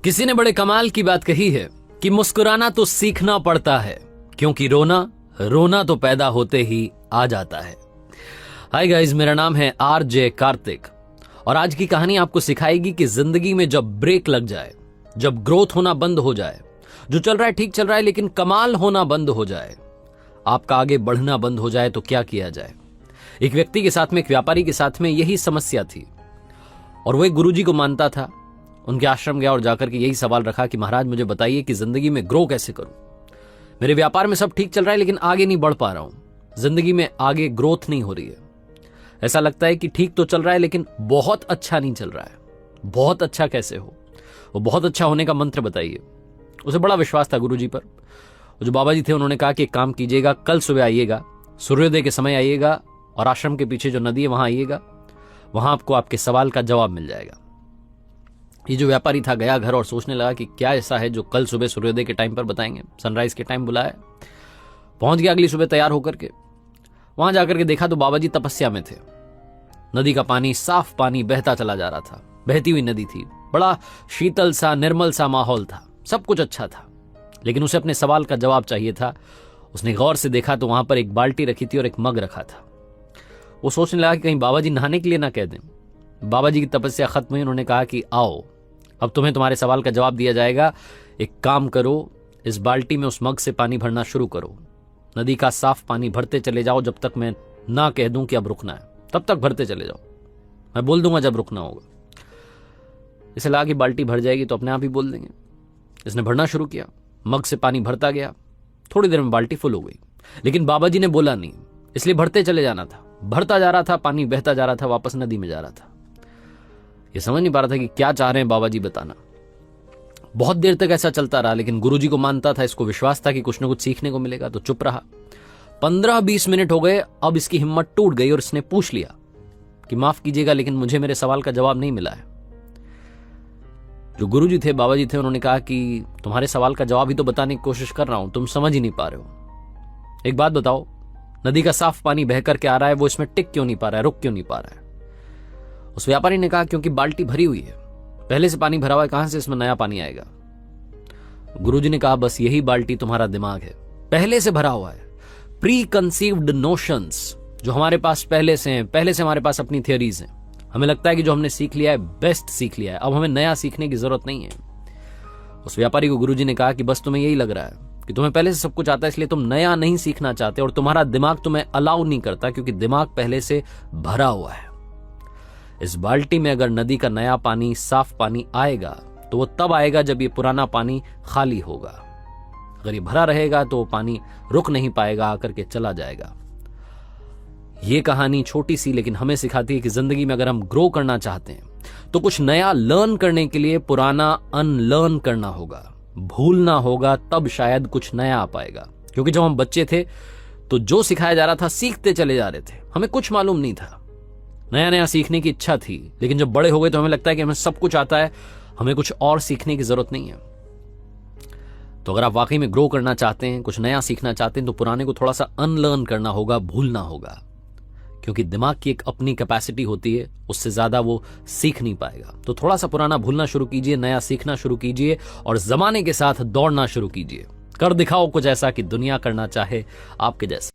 किसी ने बड़े कमाल की बात कही है कि मुस्कुराना तो सीखना पड़ता है, क्योंकि रोना तो पैदा होते ही आ जाता है। हाय गाइस, मेरा नाम है आरजे कार्तिक और आज की कहानी आपको सिखाएगी कि जिंदगी में जब ब्रेक लग जाए, जब ग्रोथ होना बंद हो जाए, जो चल रहा है ठीक चल रहा है लेकिन कमाल होना बंद हो जाए, आपका आगे बढ़ना बंद हो जाए तो क्या किया जाए। एक व्यक्ति के साथ में, एक व्यापारी के साथ में यही समस्या थी और वो एक गुरुजी को मानता था। उनके आश्रम गया और जाकर के यही सवाल रखा कि महाराज मुझे बताइए कि जिंदगी में ग्रो कैसे करूं। मेरे व्यापार में सब ठीक चल रहा है लेकिन आगे नहीं बढ़ पा रहा हूं, जिंदगी में आगे ग्रोथ नहीं हो रही है। ऐसा लगता है कि ठीक तो चल रहा है लेकिन बहुत अच्छा नहीं चल रहा है। बहुत अच्छा कैसे हो? वो बहुत अच्छा होने का मंत्र बताइए। उसे बड़ा विश्वास था गुरुजी पर। जो बाबा जी थे उन्होंने कहा कि एक काम कीजिएगा, कल सुबह आइएगा, सूर्योदय के समय आइएगा और आश्रम के पीछे जो नदी है वहां आइएगा, वहां आपको आपके सवाल का जवाब मिल जाएगा। ये जो व्यापारी था गया घर और सोचने लगा कि क्या ऐसा है जो कल सुबह सूर्योदय के टाइम पर बताएंगे। सनराइज के टाइम बुलाया, पहुंच गया अगली सुबह तैयार होकर के। वहां जाकर के देखा तो बाबा जी तपस्या में थे। नदी का पानी, साफ पानी बहता चला जा रहा था, बहती हुई नदी थी। बड़ा शीतल सा, निर्मल सा माहौल था, सब कुछ अच्छा था, लेकिन उसे अपने सवाल का जवाब चाहिए था। उसने गौर से देखा तो वहां पर एक बाल्टी रखी थी और एक मग रखा था। वो सोचने लगा कि कहीं बाबा जी नहाने के लिए ना कह दें। बाबा जी की तपस्या खत्म हुई, उन्होंने कहा कि आओ, अब तुम्हें तुम्हारे सवाल का जवाब दिया जाएगा। एक काम करो, इस बाल्टी में उस मग से पानी भरना शुरू करो। नदी का साफ पानी भरते चले जाओ जब तक मैं ना कह दूं कि अब रुकना है, तब तक भरते चले जाओ। मैं बोल दूंगा जब रुकना होगा। इसे लगा कि बाल्टी भर जाएगी तो अपने आप ही बोल देंगे। इसने भरना शुरू किया, मग से पानी भरता गया। थोड़ी देर में बाल्टी फुल हो गई, लेकिन बाबा जी ने बोला नहीं, इसलिए भरते चले जाना था। भरता जा रहा था, पानी बहता जा रहा था, वापस नदी में जा रहा था। ये समझ नहीं पा रहा था कि क्या चाह रहे हैं बाबा जी बताना। बहुत देर तक ऐसा चलता रहा, लेकिन गुरुजी को मानता था, इसको विश्वास था कि कुछ ना कुछ सीखने को मिलेगा, तो चुप रहा। 15-20 मिनट हो गए, अब इसकी हिम्मत टूट गई और इसने पूछ लिया कि माफ कीजिएगा लेकिन मुझे मेरे सवाल का जवाब नहीं मिला है। जो गुरुजी थे, बाबा जी थे, उन्होंने कहा कि तुम्हारे सवाल का जवाब ही तो बताने की कोशिश कर रहा हूं, तुम समझ ही नहीं पा रहे हो। एक बात बताओ, नदी का साफ पानी बह करके आ रहा है, वो इसमें टिक क्यों नहीं पा रहा है, रुक क्यों नहीं पा रहा है? उस व्यापारी ने कहा क्योंकि बाल्टी भरी हुई है, पहले से पानी भरा हुआ है, कहां से इसमें नया पानी आएगा? गुरुजी ने कहा बस यही बाल्टी तुम्हारा दिमाग है, पहले से भरा हुआ है। प्री कंसीव्ड नोशंस जो हमारे पास पहले से हैं, पहले से हमारे पास अपनी थियरीज हैं। हमें लगता है कि जो हमने सीख लिया है बेस्ट सीख लिया है, अब हमें नया सीखने की जरूरत नहीं है। उस व्यापारी को गुरुजी ने कहा कि बस तुम्हें यही लग रहा है कि तुम्हें पहले से सब कुछ आता है, इसलिए तुम नया नहीं सीखना चाहते और तुम्हारा दिमाग तुम्हें अलाउ नहीं करता, क्योंकि दिमाग पहले से भरा हुआ है। इस बाल्टी में अगर नदी का नया पानी, साफ पानी आएगा तो वो तब आएगा जब ये पुराना पानी खाली होगा। अगर ये भरा रहेगा तो वो पानी रुक नहीं पाएगा, आकर के चला जाएगा। ये कहानी छोटी सी लेकिन हमें सिखाती है कि जिंदगी में अगर हम ग्रो करना चाहते हैं तो कुछ नया लर्न करने के लिए पुराना अनलर्न करना होगा, भूलना होगा, तब शायद कुछ नया आ पाएगा। क्योंकि जब हम बच्चे थे तो जो सिखाया जा रहा था सीखते चले जा रहे थे, हमें कुछ मालूम नहीं था, नया नया सीखने की इच्छा थी। लेकिन जब बड़े हो गए तो हमें लगता है कि हमें सब कुछ आता है, हमें कुछ और सीखने की जरूरत नहीं है। तो अगर आप वाकई में ग्रो करना चाहते हैं, कुछ नया सीखना चाहते हैं, तो पुराने को थोड़ा सा अनलर्न करना होगा, भूलना होगा। क्योंकि दिमाग की एक अपनी कैपेसिटी होती है, उससे ज्यादा वो सीख नहीं पाएगा। तो थोड़ा सा पुराना भूलना शुरू कीजिए, नया सीखना शुरू कीजिए और जमाने के साथ दौड़ना शुरू कीजिए। कर दिखाओ कुछ ऐसा कि दुनिया करना चाहे आपके जैसा।